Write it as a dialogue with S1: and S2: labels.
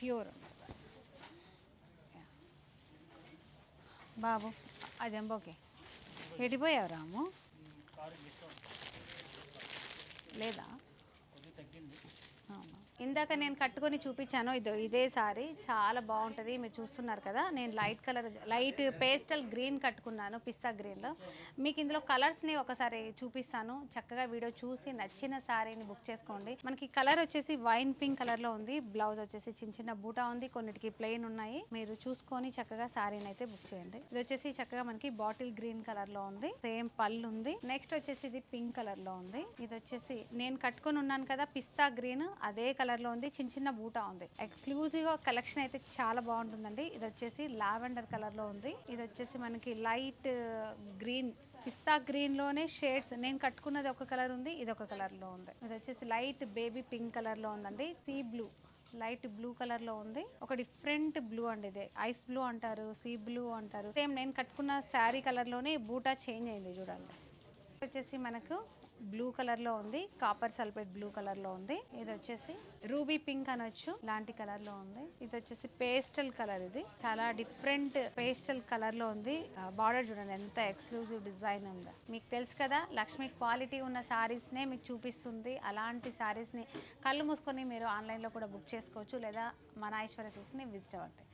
S1: Pure బాబు ఆ జంబోకి ఎడిపోయావు రాము లేదా అవును. ఇందాక నేను కట్టుకొని చూపించాను ఇదే సారీ చాలా బాగుంటుంది. మీరు చూస్తున్నారు కదా, నేను లైట్ పేస్టల్ గ్రీన్ కట్టుకున్నాను, పిస్తా గ్రీన్లో. మీకు ఇందులో కలర్స్ని ఒకసారి చూపిస్తాను, చక్కగా వీడియో చూసి నచ్చిన సారీని బుక్ చేసుకోండి. మనకి కలర్ వచ్చేసి వైన్ పింక్ కలర్లో ఉంది, బ్లౌజ్ వచ్చేసి చిన్న చిన్న బూటా ఉంది, కొన్నిటికి ప్లెయిన్ ఉన్నాయి. మీరు చూసుకొని చక్కగా సారీని అయితే బుక్ చేయండి. ఇది వచ్చేసి చక్కగా మనకి బాటిల్ గ్రీన్ కలర్లో ఉంది, సేమ్ పళ్ళు ఉంది. నెక్స్ట్ వచ్చేసి ఇది పింక్ కలర్లో ఉంది. ఇది వచ్చేసి నేను కట్టుకొని ఉన్నాను కదా పిస్తా గ్రీన్, అదే కలర్లో ఉంది, చిన్న చిన్న బూటా ఉంది. ఎక్స్క్లూజివ్గా కలెక్షన్ అయితే చాలా బాగుంటుందండి. ఇది వచ్చేసి లావెండర్ కలర్లో ఉంది. ఇది వచ్చేసి మనకి లైట్ గ్రీన్, పిస్తా గ్రీన్లోనే షేడ్స్. నేను కట్టుకున్నది ఒక కలర్ ఉంది, ఇది ఒక కలర్లో ఉంది. ఇది వచ్చేసి లైట్ బేబీ పింక్ కలర్లో ఉందండి. సీ బ్లూ, లైట్ బ్లూ కలర్లో ఉంది. ఒక డిఫరెంట్ బ్లూ అండి, ఇదే ఐస్ బ్లూ అంటారు, సీ బ్లూ అంటారు. సేమ్ నేను కట్టుకున్న శారీ కలర్లోనే బూటా చేంజ్ అయింది చూడండి. వచ్చేసి మనకు బ్లూ కలర్ లో ఉంది, కాపర్ సల్ఫేట్ బ్లూ కలర్ లో ఉంది. ఇది వచ్చేసి రూబీ పింక్ అనొచ్చు, లాంటి కలర్ లో ఉంది. ఇది వచ్చేసి పేస్టల్ కలర్, ఇది చాలా డిఫరెంట్ పేస్టల్ కలర్ లో ఉంది. బార్డర్ చూడండి ఎంత ఎక్స్క్లూజివ్ డిజైన్ ఉందో. మీకు తెలుసు కదా, లక్ష్మి క్వాలిటీ ఉన్న సారీస్ నే మీకు చూపిస్తుంది. అలాంటి సారీస్ ని కళ్ళు మూసుకొని మీరు ఆన్లైన్ లో కూడా బుక్ చేసుకోవచ్చు, లేదా మన ఐశ్వర్య సిల్క్స్ ని విజిట్ అవ్వండి.